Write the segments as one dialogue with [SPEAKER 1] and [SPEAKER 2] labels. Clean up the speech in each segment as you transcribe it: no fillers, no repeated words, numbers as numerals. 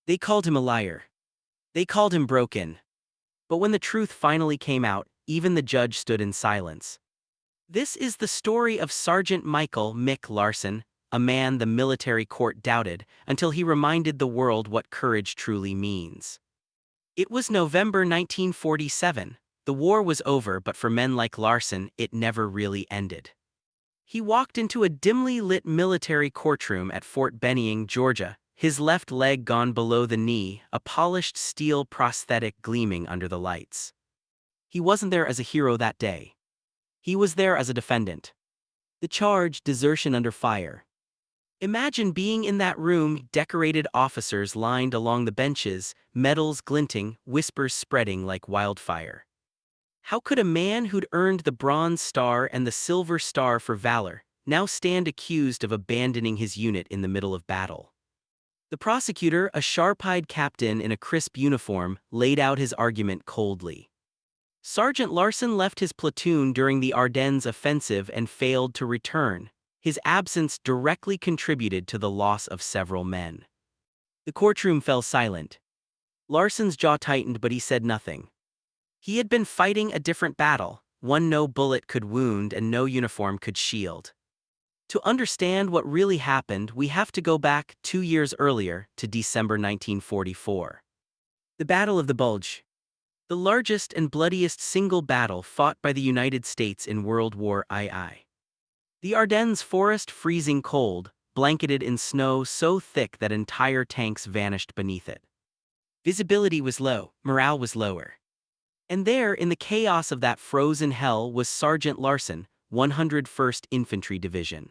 [SPEAKER 1] They called him a liar. They called him broken. But when the truth finally came out, even the judge stood in silence. This is the story of Sergeant Michael Mick Larson, a man the military court doubted until he reminded the world what courage truly means. It was November 1947. The war was over, but for men like Larson, it never really ended. He walked into a dimly lit military courtroom at Fort Benning, Georgia, his left leg gone below the knee, a polished steel prosthetic gleaming under the lights. He wasn't there as a hero that day. He was there as a defendant. The charge, desertion under fire. Imagine being in that room, decorated officers lined along the benches, medals glinting, whispers spreading like wildfire. How could a man who'd earned the Bronze Star and the Silver Star for valor now stand accused of abandoning his unit in the middle of battle? The prosecutor, a sharp-eyed captain in a crisp uniform, laid out his argument coldly. Sergeant Larson left his platoon during the Ardennes offensive and failed to return. His absence directly contributed to the loss of several men. The courtroom fell silent. Larson's jaw tightened, but he said nothing. He had been fighting a different battle, one no bullet could wound and no uniform could shield. To understand what really happened, we have to go back 2 years earlier to December 1944. The Battle of the Bulge. The largest and bloodiest single battle fought by the United States in World War II. The Ardennes forest freezing cold, blanketed in snow so thick that entire tanks vanished beneath it. Visibility was low, morale was lower. And there, in the chaos of that frozen hell, was Sergeant Larson, 101st Infantry Division.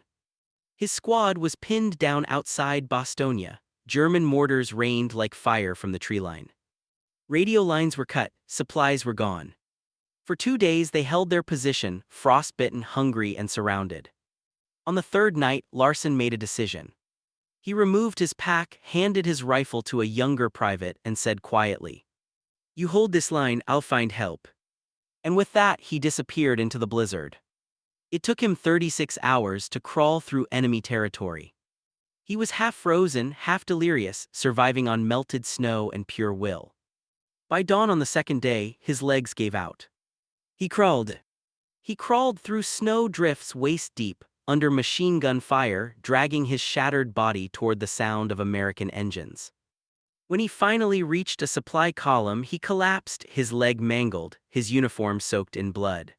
[SPEAKER 1] His squad was pinned down outside Bastogne. German mortars rained like fire from the tree line. Radio lines were cut, supplies were gone. For 2 days they held their position, frostbitten, hungry, and surrounded. On the third night, Larson made a decision. He removed his pack, handed his rifle to a younger private, and said quietly, "You hold this line, I'll find help." And with that, he disappeared into the blizzard. It took him 36 hours to crawl through enemy territory. He was half frozen, half delirious, surviving on melted snow and pure will. By dawn on the second day, his legs gave out. He crawled. He crawled through snow drifts waist-deep, under machine gun fire, dragging his shattered body toward the sound of American engines. When he finally reached a supply column, he collapsed, his leg mangled, his uniform soaked in blood.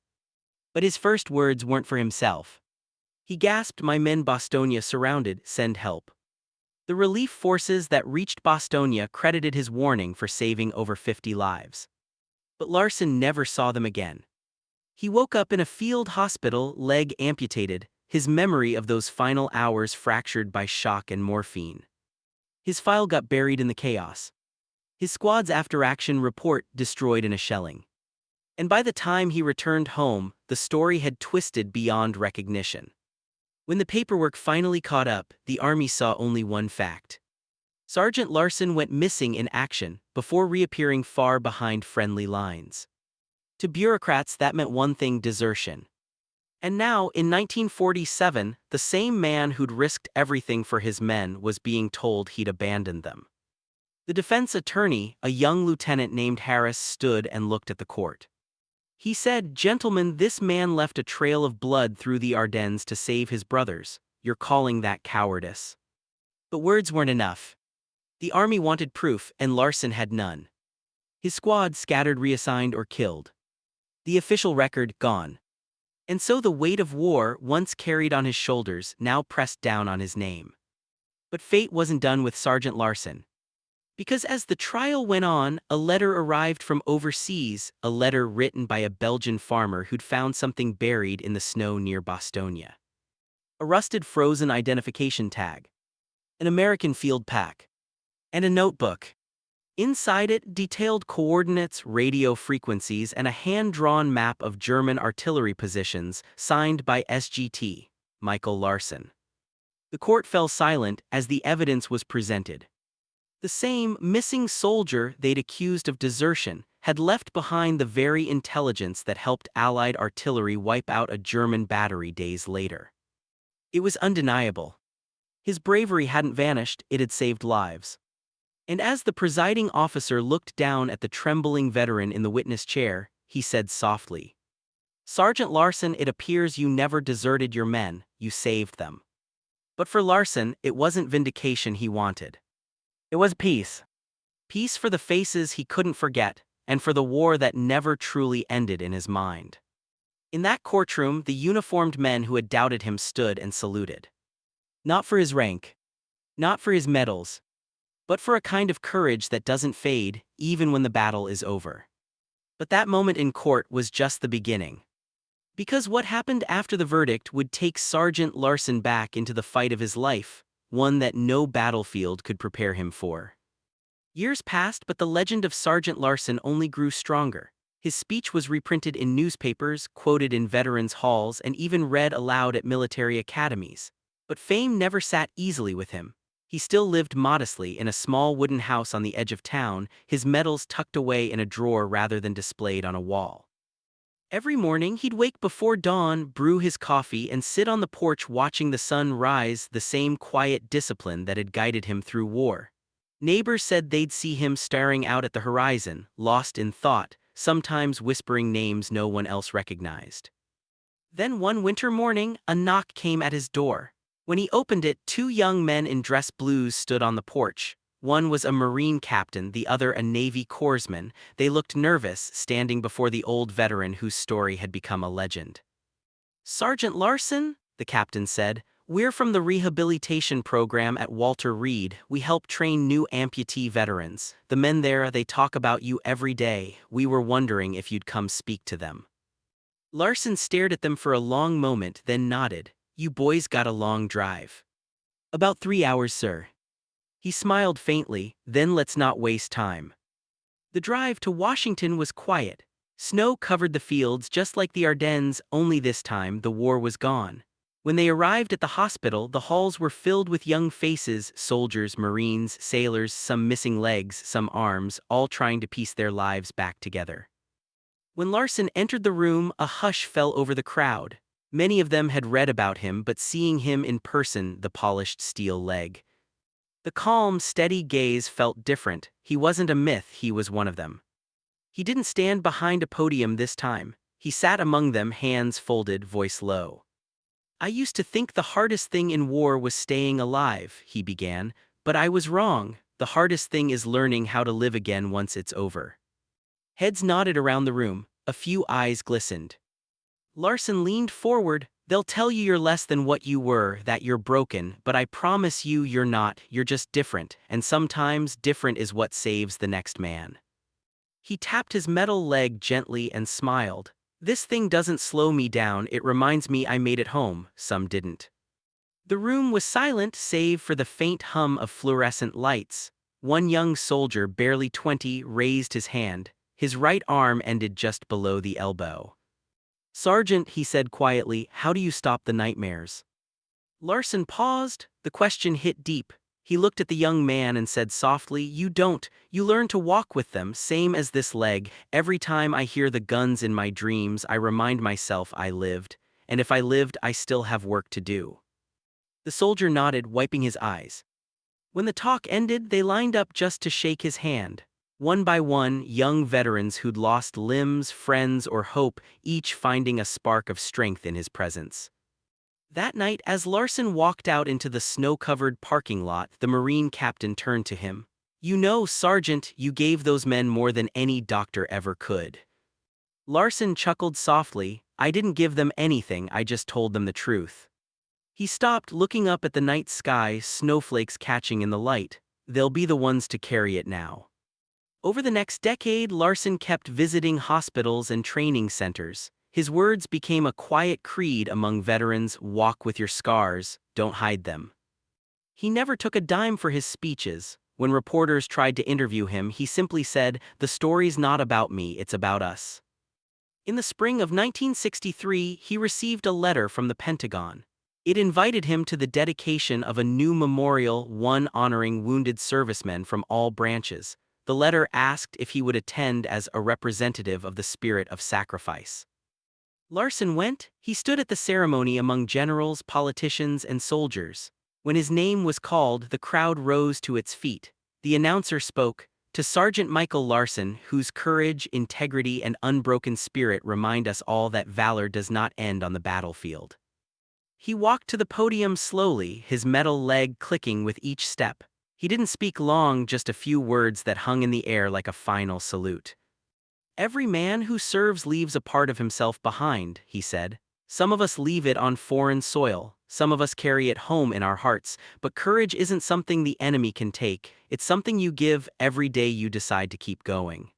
[SPEAKER 1] But his first words weren't for himself. He gasped, "My men Bastogne surrounded, send help." The relief forces that reached Bastogne credited his warning for saving over 50 lives. But Larson never saw them again. He woke up in a field hospital, leg amputated, his memory of those final hours fractured by shock and morphine. His file got buried in the chaos. His squad's after-action report destroyed in a shelling. And by the time he returned home, the story had twisted beyond recognition. When the paperwork finally caught up, the Army saw only one fact. Sergeant Larson went missing in action, before reappearing far behind friendly lines. To bureaucrats, that meant one thing: desertion. And now, in 1947, the same man who'd risked everything for his men was being told he'd abandoned them. The defense attorney, a young lieutenant named Harris, stood and looked at the court. He said, "Gentlemen, this man left a trail of blood through the Ardennes to save his brothers. You're calling that cowardice?" But words weren't enough. The Army wanted proof, and Larson had none. His squad scattered, reassigned, or killed. The official record gone. And so the weight of war, once carried on his shoulders, now pressed down on his name. But fate wasn't done with Sergeant Larson. Because as the trial went on, a letter arrived from overseas, a letter written by a Belgian farmer who'd found something buried in the snow near Bastogne. A rusted frozen identification tag. An American field pack. And a notebook. Inside it, detailed coordinates, radio frequencies, and a hand-drawn map of German artillery positions, signed by SGT, Michael Larson. The court fell silent as the evidence was presented. The same missing soldier they'd accused of desertion had left behind the very intelligence that helped Allied artillery wipe out a German battery days later. It was undeniable. His bravery hadn't vanished, it had saved lives. And as the presiding officer looked down at the trembling veteran in the witness chair, he said softly, "Sergeant Larson, it appears you never deserted your men, you saved them." But for Larson, it wasn't vindication he wanted. It was peace. Peace for the faces he couldn't forget, and for the war that never truly ended in his mind. In that courtroom, the uniformed men who had doubted him stood and saluted. Not for his rank, not for his medals, but for a kind of courage that doesn't fade, even when the battle is over. But that moment in court was just the beginning. Because what happened after the verdict would take Sergeant Larson back into the fight of his life, one that no battlefield could prepare him for. Years passed, but the legend of Sergeant Larson only grew stronger. His speech was reprinted in newspapers, quoted in veterans' halls, and even read aloud at military academies. But fame never sat easily with him. He still lived modestly in a small wooden house on the edge of town, his medals tucked away in a drawer rather than displayed on a wall. Every morning, he'd wake before dawn, brew his coffee, and sit on the porch watching the sun rise, the same quiet discipline that had guided him through war. Neighbors said they'd see him staring out at the horizon, lost in thought, sometimes whispering names no one else recognized. Then one winter morning, a knock came at his door. When he opened it, two young men in dress blues stood on the porch. One was a Marine captain, the other a Navy corpsman. They looked nervous, standing before the old veteran whose story had become a legend. "Sergeant Larson," the captain said, "we're from the rehabilitation program at Walter Reed. We help train new amputee veterans. The men there, they talk about you every day. We were wondering if you'd come speak to them." Larson stared at them for a long moment, then nodded. "You boys got a long drive." "About 3 hours, sir." He smiled faintly. "Then let's not waste time." The drive to Washington was quiet. Snow covered the fields just like the Ardennes, only this time the war was gone. When they arrived at the hospital, the halls were filled with young faces, soldiers, Marines, sailors, some missing legs, some arms, all trying to piece their lives back together. When Larson entered the room, a hush fell over the crowd. Many of them had read about him, but seeing him in person, the polished steel leg, the calm, steady gaze felt different. He wasn't a myth, he was one of them. He didn't stand behind a podium this time. He sat among them, hands folded, voice low. "I used to think the hardest thing in war was staying alive," he began, "but I was wrong. The hardest thing is learning how to live again once it's over." Heads nodded around the room, a few eyes glistened. Larson leaned forward. "They'll tell you you're less than what you were, that you're broken, but I promise you you're not, you're just different, and sometimes different is what saves the next man." He tapped his metal leg gently and smiled. "This thing doesn't slow me down, it reminds me I made it home, some didn't." The room was silent save for the faint hum of fluorescent lights. One young soldier, barely 20, raised his hand. His right arm ended just below the elbow. "Sergeant," he said quietly, "how do you stop the nightmares?" Larson paused. The question hit deep. He looked at the young man and said softly, "You don't. You learn to walk with them, same as this leg. Every time I hear the guns in my dreams, I remind myself I lived. And if I lived, I still have work to do." The soldier nodded, wiping his eyes. When the talk ended, they lined up just to shake his hand. One by one, young veterans who'd lost limbs, friends, or hope, each finding a spark of strength in his presence. That night, as Larson walked out into the snow-covered parking lot, the Marine captain turned to him. "You know, Sergeant, you gave those men more than any doctor ever could." Larson chuckled softly. "I didn't give them anything, I just told them the truth." He stopped, looking up at the night sky, snowflakes catching in the light. "They'll be the ones to carry it now." Over the next decade, Larson kept visiting hospitals and training centers. His words became a quiet creed among veterans: walk with your scars, don't hide them. He never took a dime for his speeches. When reporters tried to interview him, he simply said, "The story's not about me, it's about us." In the spring of 1963, he received a letter from the Pentagon. It invited him to the dedication of a new memorial, one honoring wounded servicemen from all branches. The letter asked if he would attend as a representative of the spirit of sacrifice. Larson went. He stood at the ceremony among generals, politicians, and soldiers. When his name was called, the crowd rose to its feet. The announcer spoke, to Sergeant Michael Larson, whose courage, integrity, and unbroken spirit remind us all that valor does not end on the battlefield. He walked to the podium slowly, his metal leg clicking with each step. He didn't speak long, just a few words that hung in the air like a final salute. "Every man who serves leaves a part of himself behind," he said. "Some of us leave it on foreign soil, some of us carry it home in our hearts, but courage isn't something the enemy can take, it's something you give every day you decide to keep going."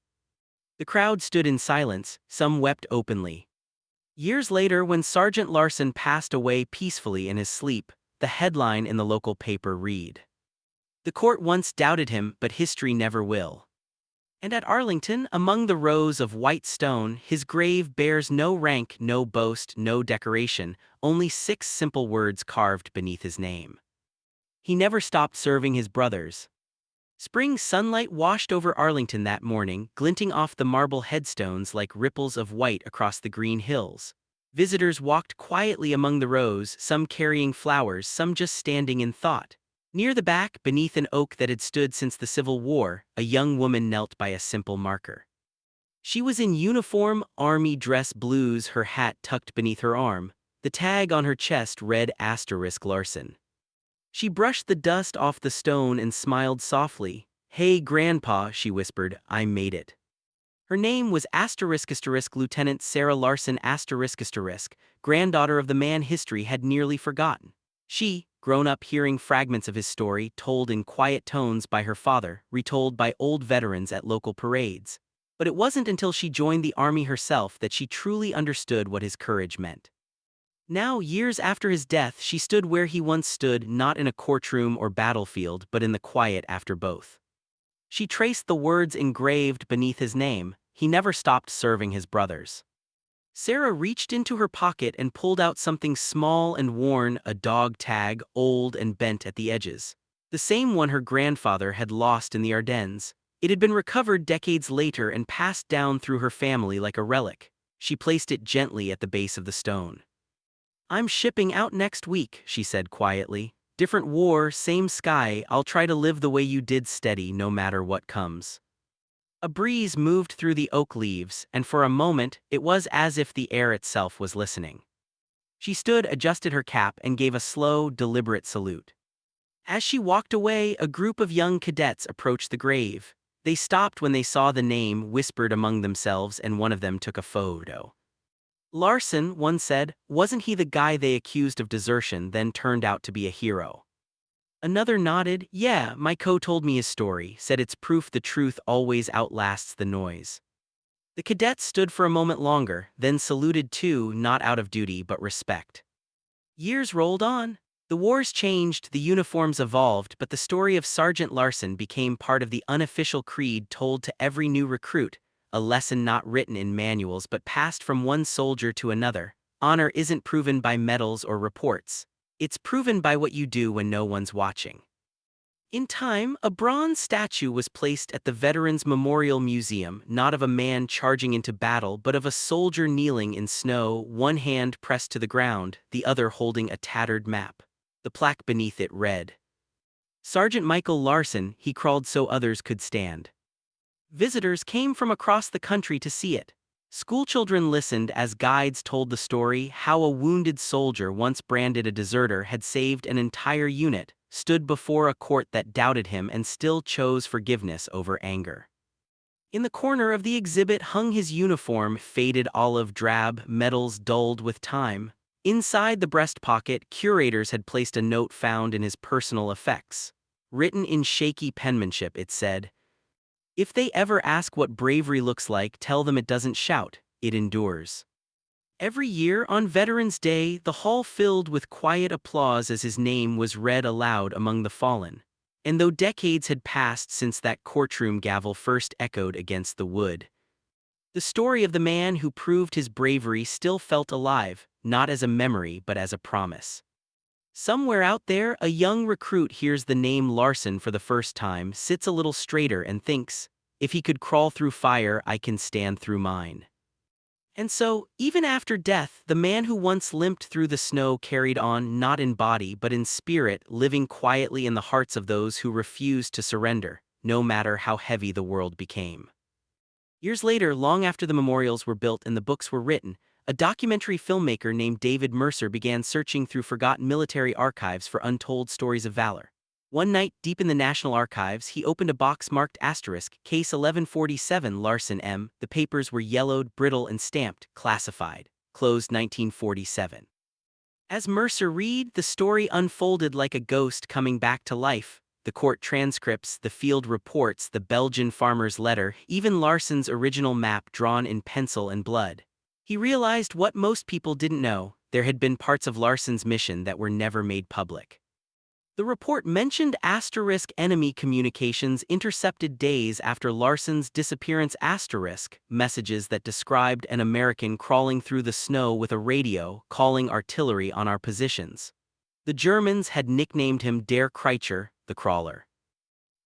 [SPEAKER 1] The crowd stood in silence, some wept openly. Years later, when Sergeant Larson passed away peacefully in his sleep, the headline in the local paper read, "The court once doubted him, but history never will." And at Arlington, among the rows of white stone, his grave bears no rank, no boast, no decoration, only 6 simple words carved beneath his name. He never stopped serving his brothers. Spring sunlight washed over Arlington that morning, glinting off the marble headstones like ripples of white across the green hills. Visitors walked quietly among the rows, some carrying flowers, some just standing in thought. Near the back, beneath an oak that had stood since the Civil War, a young woman knelt by a simple marker. She was in uniform, army dress blues, her hat tucked beneath her arm. The tag on her chest read *Larson. She brushed the dust off the stone and smiled softly. "Hey, Grandpa," she whispered, "I made it." Her name was Lieutenant Sarah Larson *, granddaughter of the man history had nearly forgotten. She, grown up hearing fragments of his story told in quiet tones by her father, retold by old veterans at local parades. But it wasn't until she joined the army herself that she truly understood what his courage meant. Now, years after his death, she stood where he once stood, not in a courtroom or battlefield, but in the quiet after both. She traced the words engraved beneath his name: he never stopped serving his brothers. Sarah reached into her pocket and pulled out something small and worn, a dog tag, old and bent at the edges. The same one her grandfather had lost in the Ardennes. It had been recovered decades later and passed down through her family like a relic. She placed it gently at the base of the stone. "I'm shipping out next week," she said quietly. "Different war, same sky, I'll try to live the way you did, steady no matter what comes." A breeze moved through the oak leaves, and for a moment, it was as if the air itself was listening. She stood, adjusted her cap, and gave a slow, deliberate salute. As she walked away, a group of young cadets approached the grave. They stopped when they saw the name, whispered among themselves, and one of them took a photo. "Larson," one said, "wasn't he the guy they accused of desertion then turned out to be a hero?" Another nodded. "Yeah, my co told me his story, said it's proof the truth always outlasts the noise." The cadets stood for a moment longer, then saluted too, not out of duty but respect. Years rolled on. The wars changed, the uniforms evolved, but the story of Sergeant Larson became part of the unofficial creed told to every new recruit, a lesson not written in manuals but passed from one soldier to another. Honor isn't proven by medals or reports. It's proven by what you do when no one's watching. In time, a bronze statue was placed at the Veterans Memorial Museum, not of a man charging into battle but of a soldier kneeling in snow, one hand pressed to the ground, the other holding a tattered map. The plaque beneath it read, "Sergeant Michael Larson, he crawled so others could stand." Visitors came from across the country to see it. Schoolchildren listened as guides told the story how a wounded soldier, once branded a deserter, had saved an entire unit, stood before a court that doubted him and still chose forgiveness over anger. In the corner of the exhibit hung his uniform, faded olive drab, medals dulled with time. Inside the breast pocket, curators had placed a note found in his personal effects. Written in shaky penmanship, it said, "If they ever ask what bravery looks like, tell them it doesn't shout, it endures." Every year on Veterans Day, the hall filled with quiet applause as his name was read aloud among the fallen. And though decades had passed since that courtroom gavel first echoed against the wood, the story of the man who proved his bravery still felt alive, not as a memory but as a promise. Somewhere out there, a young recruit hears the name Larson for the first time, sits a little straighter and thinks, "If he could crawl through fire, I can stand through mine." And so, even after death, the man who once limped through the snow carried on, not in body but in spirit, living quietly in the hearts of those who refused to surrender. no matter how heavy the world became. Years later, long after the memorials were built and the books were written, a documentary filmmaker named David Mercer began searching through forgotten military archives for untold stories of valor. One night, deep in the National Archives, he opened a box marked asterisk, Case 1147 Larson M. The papers were yellowed, brittle, and stamped, classified. Closed 1947. As Mercer read, the story unfolded like a ghost coming back to life. The court transcripts, the field reports, the Belgian farmer's letter, even Larson's original map drawn in pencil and blood. He realized what most people didn't know: there had been parts of Larson's mission that were never made public. The report mentioned enemy communications intercepted days after Larson's disappearance, messages that described an American crawling through the snow with a radio, calling artillery on our positions. The Germans had nicknamed him Der Kreischer, the Crawler.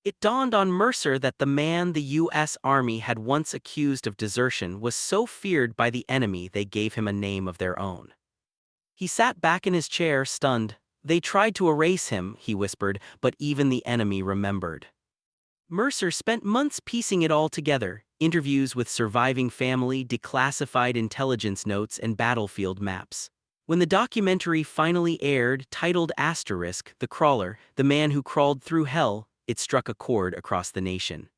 [SPEAKER 1] It dawned on Mercer that the man the U.S. Army had once accused of desertion was so feared by the enemy they gave him a name of their own. He sat back in his chair, stunned. "They tried to erase him," he whispered, "but even the enemy remembered." Mercer spent months piecing it all together: interviews with surviving family, declassified intelligence notes, and battlefield maps. When the documentary finally aired, titled The Crawler, the man who crawled through hell, it struck a chord across the nation.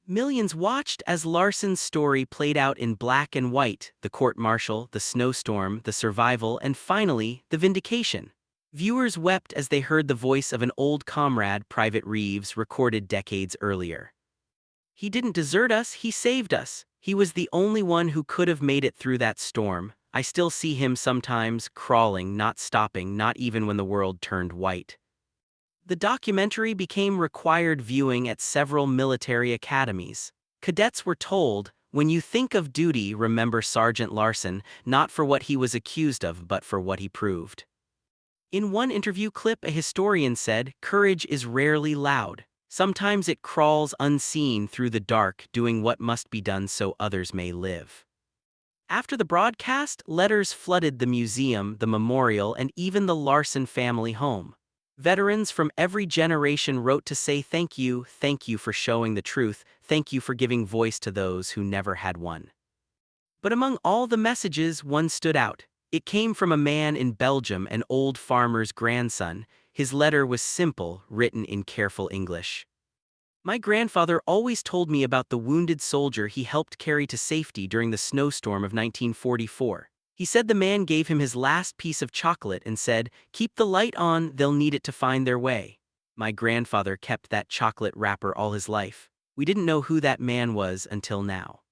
[SPEAKER 1] Millions watched as Larson's story played out in black and white: the court-martial, the snowstorm, the survival, and finally, the vindication. Viewers wept as they heard the voice of an old comrade, Private Reeves, recorded decades earlier. "He didn't desert us, he saved us. He was the only one who could have made it through that storm. I still see him sometimes, crawling, not stopping, not even when the world turned white." The documentary became required viewing at several military academies. Cadets were told, "When you think of duty, remember Sergeant Larson, not for what he was accused of but for what he proved." In one interview clip, a historian said, "Courage is rarely loud. Sometimes it crawls unseen through the dark, doing what must be done so others may live." After the broadcast, letters flooded the museum, the memorial, and even the Larson family home. Veterans from every generation wrote to say thank you for showing the truth, thank you for giving voice to those who never had one. But among all the messages, one stood out. It came from a man in Belgium, an old farmer's grandson. His letter was simple, written in careful English. "My grandfather always told me about the wounded soldier he helped carry to safety during the snowstorm of 1944. He said the man gave him his last piece of chocolate and said, 'Keep the light on, they'll need it to find their way.' My grandfather kept that chocolate wrapper all his life. We didn't know who that man was until now."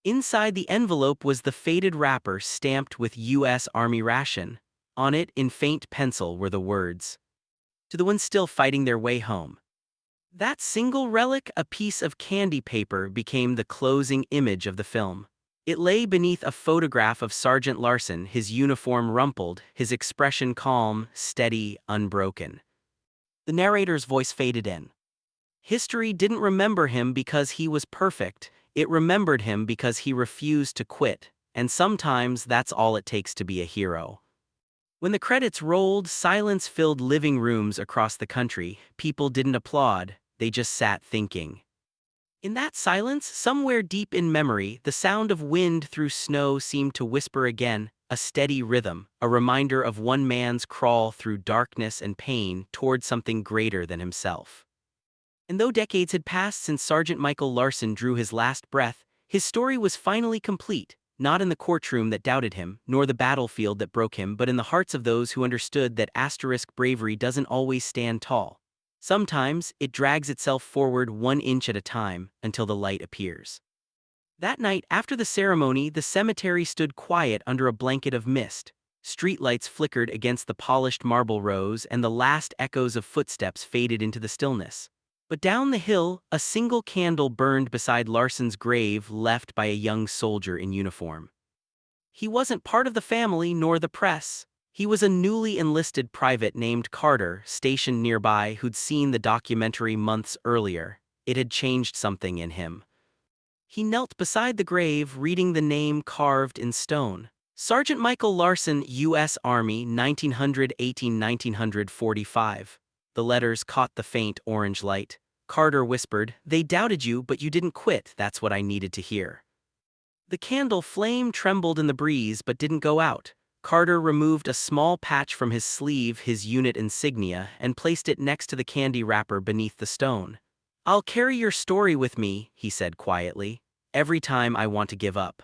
[SPEAKER 1] Inside the envelope was the faded wrapper stamped with U.S. Army ration. On it, in faint pencil, were the words, "To the ones still fighting their way home." That single relic, a piece of candy paper, became the closing image of the film. It lay beneath a photograph of Sergeant Larson, his uniform rumpled, his expression calm, steady, unbroken. The narrator's voice faded in. "History didn't remember him because he was perfect. It remembered him because he refused to quit, and sometimes that's all it takes to be a hero." When the credits rolled, silence filled living rooms across the country. People didn't applaud, they just sat thinking. In that silence, somewhere deep in memory, the sound of wind through snow seemed to whisper again, a steady rhythm, a reminder of one man's crawl through darkness and pain toward something greater than himself. And though decades had passed since Sergeant Michael Larson drew his last breath, his story was finally complete, not in the courtroom that doubted him, nor the battlefield that broke him, but in the hearts of those who understood that bravery doesn't always stand tall. Sometimes, it drags itself forward 1 inch at a time, until the light appears. That night, after the ceremony, the cemetery stood quiet under a blanket of mist. Streetlights flickered against the polished marble rows, and the last echoes of footsteps faded into the stillness. But down the hill, a single candle burned beside Larson's grave, left by a young soldier in uniform. He wasn't part of the family nor the press. He was a newly enlisted private named Carter, stationed nearby, who'd seen the documentary months earlier. It had changed something in him. He knelt beside the grave, reading the name carved in stone. Sergeant Michael Larson, U.S. Army, 1918–1945. The letters caught the faint orange light. Carter whispered. "They doubted you, but you didn't quit. That's what I needed to hear." The candle flame trembled in the breeze but didn't go out. Carter removed a small patch from his sleeve, his unit insignia, and placed it next to the candy wrapper beneath the stone. "I'll carry your story with me," he said quietly, "every time I want to give up."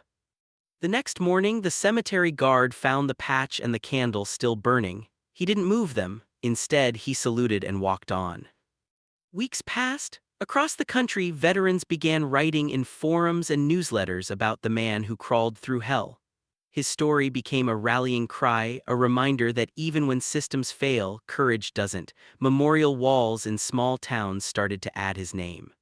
[SPEAKER 1] The next morning, the cemetery guard found the patch and the candle still burning. He didn't move them. Instead, he saluted and walked on. Weeks passed. Across the country, veterans began writing in forums and newsletters about the man who crawled through hell. His story became a rallying cry, a reminder that even when systems fail, courage doesn't. Memorial walls in small towns started to add his name.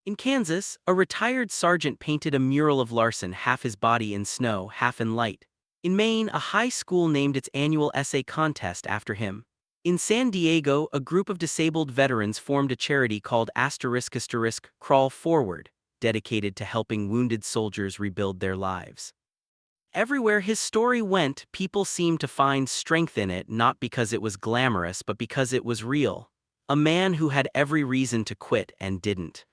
[SPEAKER 1] In Kansas, a retired sergeant painted a mural of Larson, half his body in snow, half in light. In Maine, a high school named its annual essay contest after him. In San Diego, a group of disabled veterans formed a charity called Crawl Forward, dedicated to helping wounded soldiers rebuild their lives. Everywhere his story went, people seemed to find strength in it, not because it was glamorous but because it was real. A man who had every reason to quit and didn't.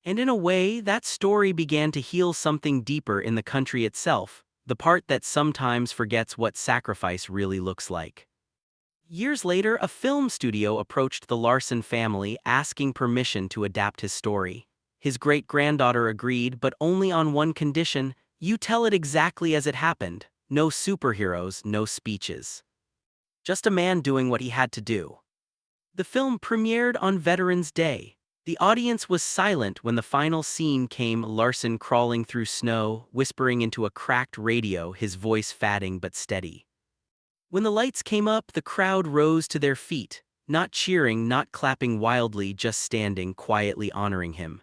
[SPEAKER 1] And in a way, that story began to heal something deeper in the country itself, the part that sometimes forgets what sacrifice really looks like. Years later, a film studio approached the Larson family asking permission to adapt his story. His great-granddaughter agreed, but only on one condition: you tell it exactly as it happened. No superheroes, no speeches. Just a man doing what he had to do. The film premiered on Veterans Day. The audience was silent when the final scene came: Larson crawling through snow, whispering into a cracked radio, his voice fatting but steady. When the lights came up, the crowd rose to their feet, not cheering, not clapping wildly, just standing, quietly honoring him.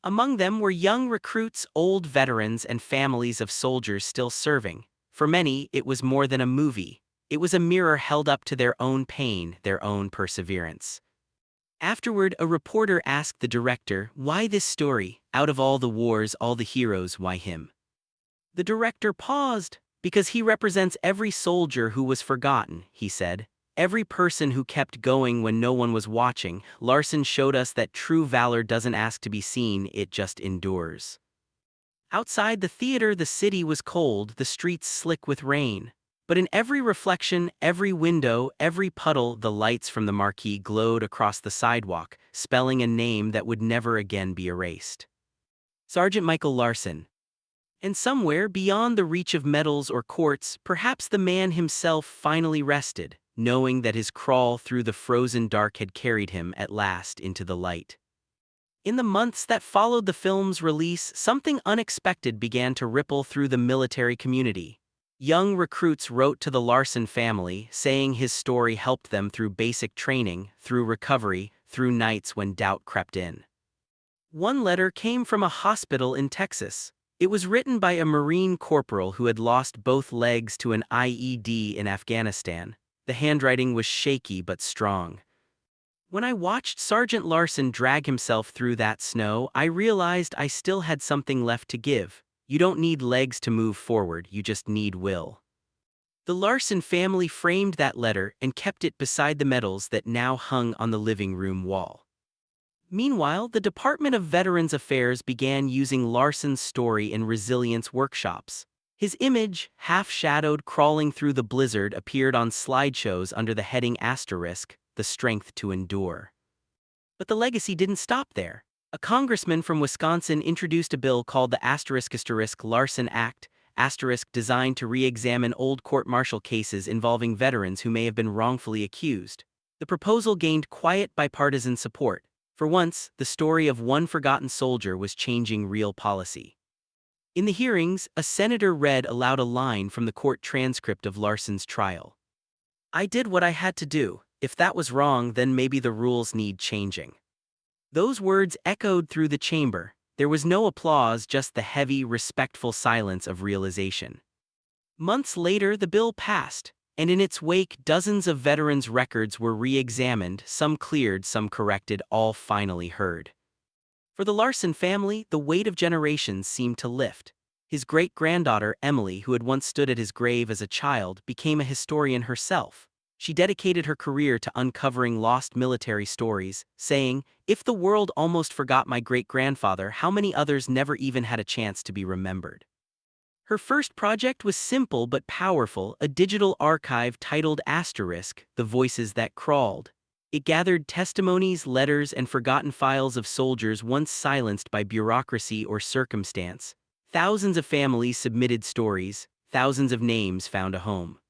[SPEAKER 1] Among them were young recruits, old veterans, and families of soldiers still serving. For many, it was more than a movie. It was a mirror held up to their own pain, their own perseverance. Afterward, a reporter asked the director, "Why this story? Out of all the wars, all the heroes, why him?" The director paused. "Because he represents every soldier who was forgotten," he said. "Every person who kept going when no one was watching. Larson showed us that true valor doesn't ask to be seen, it just endures." Outside the theater, the city was cold, the streets slick with rain. But in every reflection, every window, every puddle, the lights from the marquee glowed across the sidewalk, spelling a name that would never again be erased. Sergeant Michael Larson. And somewhere beyond the reach of medals or courts, perhaps the man himself finally rested, knowing that his crawl through the frozen dark had carried him at last into the light. In the months that followed the film's release, something unexpected began to ripple through the military community. Young recruits wrote to the Larson family, saying his story helped them through basic training, through recovery, through nights when doubt crept in. One letter came from a hospital in Texas. It was written by a Marine corporal who had lost both legs to an IED in Afghanistan. The handwriting was shaky but strong. "When I watched Sergeant Larson drag himself through that snow, I realized I still had something left to give. You don't need legs to move forward, you just need will." The Larson family framed that letter and kept it beside the medals that now hung on the living room wall. Meanwhile, the Department of Veterans Affairs began using Larson's story in resilience workshops. His image, half-shadowed crawling through the blizzard, appeared on slideshows under the heading *, the strength to endure. But the legacy didn't stop there. A congressman from Wisconsin introduced a bill called the Larson Act, designed to re-examine old court-martial cases involving veterans who may have been wrongfully accused. The proposal gained quiet bipartisan support. For once, the story of one forgotten soldier was changing real policy. In the hearings, a senator read aloud a line from the court transcript of Larson's trial. "I did what I had to do. If that was wrong, then maybe the rules need changing." Those words echoed through the chamber. There was no applause, just the heavy, respectful silence of realization. Months later, the bill passed, and in its wake, dozens of veterans' records were re-examined, some cleared, some corrected, all finally heard. For the Larson family, the weight of generations seemed to lift. His great-granddaughter, Emily, who had once stood at his grave as a child, became a historian herself. She dedicated her career to uncovering lost military stories, saying, "If the world almost forgot my great-grandfather, how many others never even had a chance to be remembered?" Her first project was simple but powerful, a digital archive titled **The Voices That Crawled*. It gathered testimonies, letters, and forgotten files of soldiers once silenced by bureaucracy or circumstance. Thousands of families submitted stories, thousands of names found a home.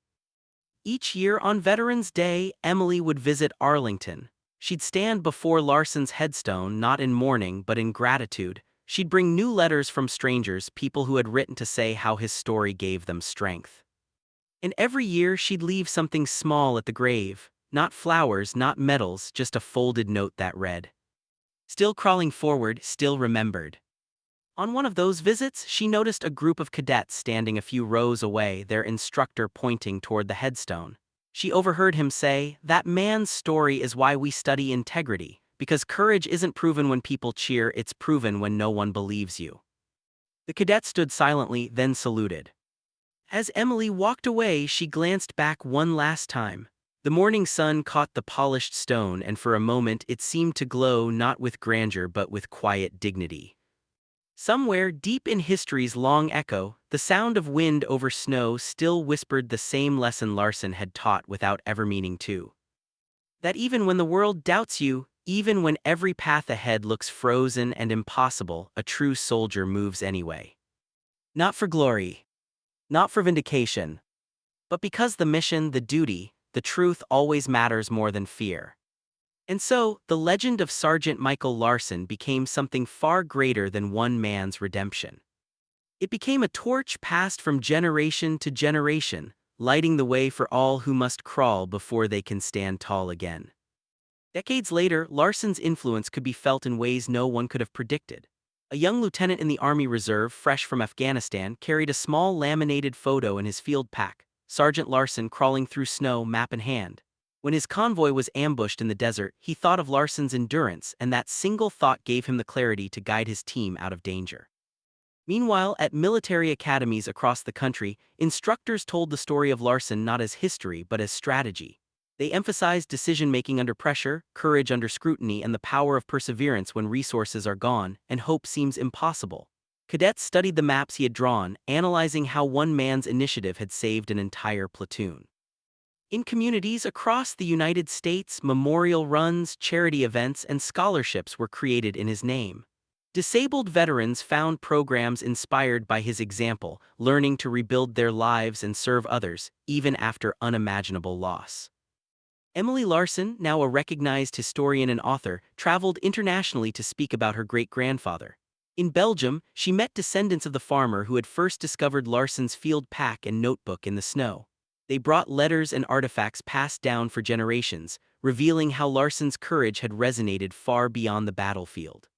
[SPEAKER 1] Each year on Veterans Day, Emily would visit Arlington. She'd stand before Larson's headstone not in mourning but in gratitude. She'd bring new letters from strangers, people who had written to say how his story gave them strength. And every year she'd leave something small at the grave. Not flowers, not medals, just a folded note that read, "Still crawling forward, still remembered." On one of those visits, she noticed a group of cadets standing a few rows away, their instructor pointing toward the headstone. She overheard him say, "That man's story is why we study integrity, because courage isn't proven when people cheer, it's proven when no one believes you." The cadet stood silently, then saluted. As Emily walked away, she glanced back one last time. The morning sun caught the polished stone, and for a moment it seemed to glow not with grandeur but with quiet dignity. Somewhere deep in history's long echo, the sound of wind over snow still whispered the same lesson Larson had taught without ever meaning to. That even when the world doubts you, even when every path ahead looks frozen and impossible, a true soldier moves anyway. Not for glory, not for vindication, but because the mission, the duty, the truth always matters more than fear. And so, the legend of Sergeant Michael Larson became something far greater than one man's redemption. It became a torch passed from generation to generation, lighting the way for all who must crawl before they can stand tall again. Decades later, Larson's influence could be felt in ways no one could have predicted. A young lieutenant in the Army Reserve, fresh from Afghanistan, carried a small laminated photo in his field pack, Sergeant Larson crawling through snow, map in hand. When his convoy was ambushed in the desert, he thought of Larson's endurance, and that single thought gave him the clarity to guide his team out of danger. Meanwhile, at military academies across the country, instructors told the story of Larson not as history but as strategy. They emphasized decision-making under pressure, courage under scrutiny, and the power of perseverance when resources are gone and hope seems impossible. Cadets studied the maps he had drawn, analyzing how one man's initiative had saved an entire platoon. In communities across the United States, memorial runs, charity events, and scholarships were created in his name. Disabled veterans found programs inspired by his example, learning to rebuild their lives and serve others, even after unimaginable loss. Emily Larson, now a recognized historian and author, traveled internationally to speak about her great-grandfather. In Belgium, she met descendants of the farmer who had first discovered Larson's field pack and notebook in the snow. They brought letters and artifacts passed down for generations, revealing how Larson's courage had resonated far beyond the battlefield.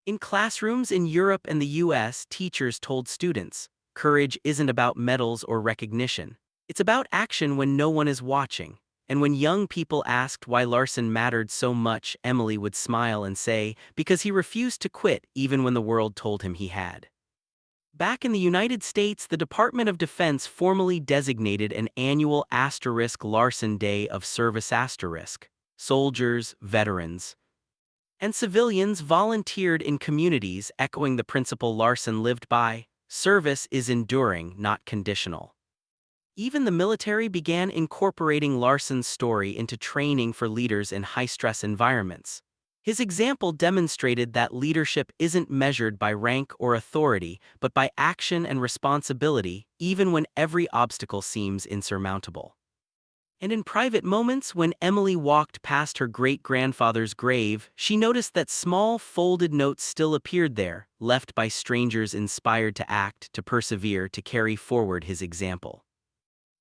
[SPEAKER 1] In classrooms in Europe and the US, teachers told students, "Courage isn't about medals or recognition. It's about action when no one is watching." And when young people asked why Larson mattered so much, Emily would smile and say, "Because he refused to quit even when the world told him he had." Back in the United States, the Department of Defense formally designated an annual *Larson Day of Service*. Soldiers, veterans, and civilians volunteered in communities, echoing the principle Larson lived by: service is enduring, not conditional. Even the military began incorporating Larson's story into training for leaders in high-stress environments. His example demonstrated that leadership isn't measured by rank or authority, but by action and responsibility, even when every obstacle seems insurmountable. And in private moments, when Emily walked past her great-grandfather's grave, she noticed that small folded notes still appeared there, left by strangers inspired to act, to persevere, to carry forward his example.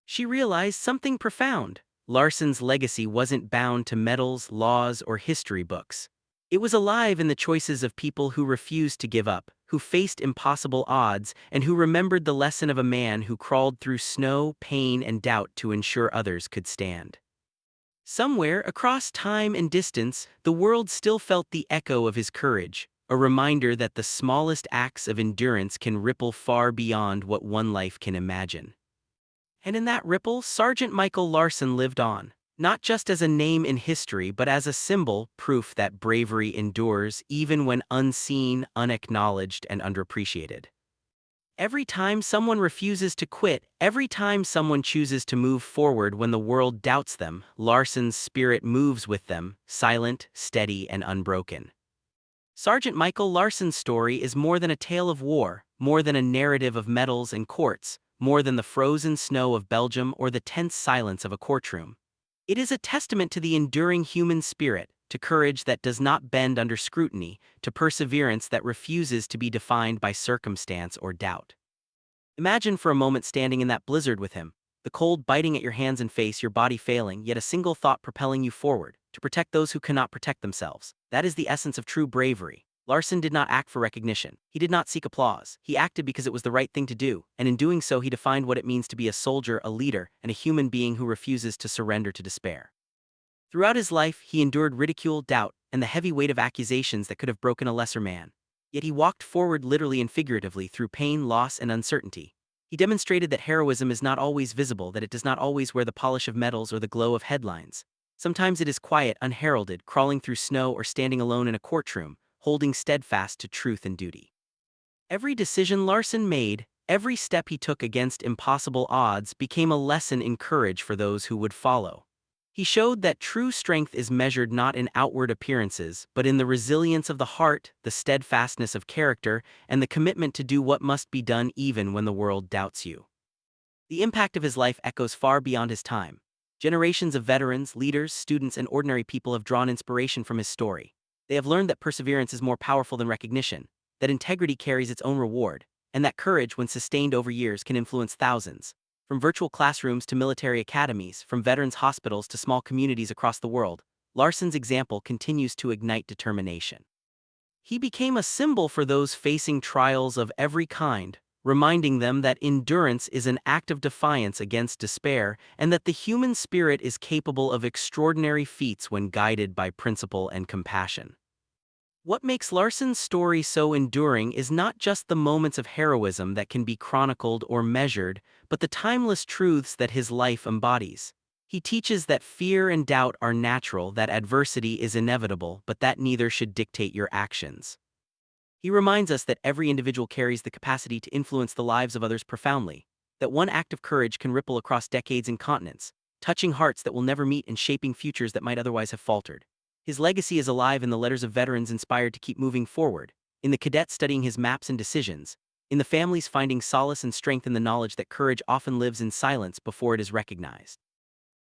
[SPEAKER 1] She realized something profound. Larson's legacy wasn't bound to medals, laws, or history books. It was alive in the choices of people who refused to give up, who faced impossible odds, and who remembered the lesson of a man who crawled through snow, pain, and doubt to ensure others could stand. Somewhere across time and distance, the world still felt the echo of his courage, a reminder that the smallest acts of endurance can ripple far beyond what one life can imagine. And in that ripple, Sergeant Michael Larson lived on, not just as a name in history, but as a symbol, proof that bravery endures even when unseen, unacknowledged, and underappreciated. Every time someone refuses to quit, every time someone chooses to move forward when the world doubts them, Larson's spirit moves with them, silent, steady, and unbroken. Sergeant Michael Larson's story is more than a tale of war, more than a narrative of medals and courts, more than the frozen snow of Belgium or the tense silence of a courtroom. It is a testament to the enduring human spirit, to courage that does not bend under scrutiny, to perseverance that refuses to be defined by circumstance or doubt. Imagine for a moment standing in that blizzard with him, the cold biting at your hands and face, your body failing, yet a single thought propelling you forward, to protect those who cannot protect themselves. That is the essence of true bravery. Larson did not act for recognition. He did not seek applause. He acted because it was the right thing to do, and in doing so he defined what it means to be a soldier, a leader, and a human being who refuses to surrender to despair. Throughout his life, he endured ridicule, doubt, and the heavy weight of accusations that could have broken a lesser man. Yet he walked forward literally and figuratively through pain, loss, and uncertainty. He demonstrated that heroism is not always visible, that it does not always wear the polish of medals or the glow of headlines. Sometimes it is quiet, unheralded, crawling through snow or standing alone in a courtroom, holding steadfast to truth and duty. Every decision Larson made, every step he took against impossible odds became a lesson in courage for those who would follow. He showed that true strength is measured not in outward appearances, but in the resilience of the heart, the steadfastness of character, and the commitment to do what must be done even when the world doubts you. The impact of his life echoes far beyond his time. Generations of veterans, leaders, students, and ordinary people have drawn inspiration from his story. They have learned that perseverance is more powerful than recognition, that integrity carries its own reward, and that courage, when sustained over years, can influence thousands. From virtual classrooms to military academies, from veterans' hospitals to small communities across the world, Larson's example continues to ignite determination. He became a symbol for those facing trials of every kind, reminding them that endurance is an act of defiance against despair and that the human spirit is capable of extraordinary feats when guided by principle and compassion. What makes Larson's story so enduring is not just the moments of heroism that can be chronicled or measured, but the timeless truths that his life embodies. He teaches that fear and doubt are natural, that adversity is inevitable, but that neither should dictate your actions. He reminds us that every individual carries the capacity to influence the lives of others profoundly, that one act of courage can ripple across decades and continents, touching hearts that will never meet and shaping futures that might otherwise have faltered. His legacy is alive in the letters of veterans inspired to keep moving forward, in the cadets studying his maps and decisions, in the families finding solace and strength in the knowledge that courage often lives in silence before it is recognized.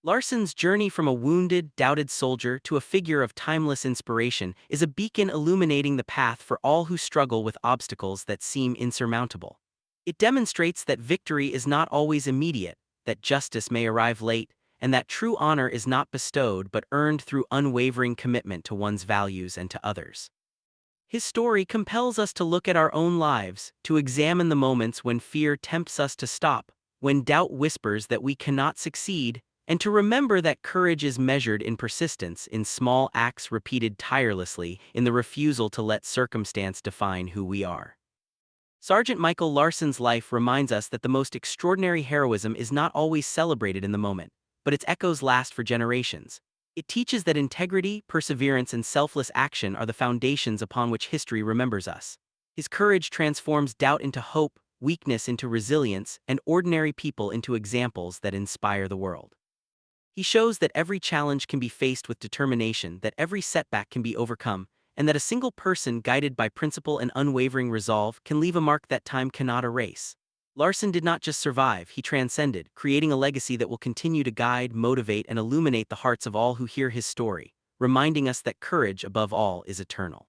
[SPEAKER 1] Larson's journey from a wounded, doubted soldier to a figure of timeless inspiration is a beacon illuminating the path for all who struggle with obstacles that seem insurmountable. It demonstrates that victory is not always immediate, that justice may arrive late, and that true honor is not bestowed but earned through unwavering commitment to one's values and to others. His story compels us to look at our own lives, to examine the moments when fear tempts us to stop, when doubt whispers that we cannot succeed, and to remember that courage is measured in persistence, in small acts repeated tirelessly, in the refusal to let circumstance define who we are. Sergeant Michael Larson's life reminds us that the most extraordinary heroism is not always celebrated in the moment, but its echoes last for generations. It teaches that integrity, perseverance, and selfless action are the foundations upon which history remembers us. His courage transforms doubt into hope, weakness into resilience, and ordinary people into examples that inspire the world. He shows that every challenge can be faced with determination, that every setback can be overcome, and that a single person guided by principle and unwavering resolve can leave a mark that time cannot erase. Larson did not just survive, he transcended, creating a legacy that will continue to guide, motivate, and illuminate the hearts of all who hear his story, reminding us that courage, above all, is eternal.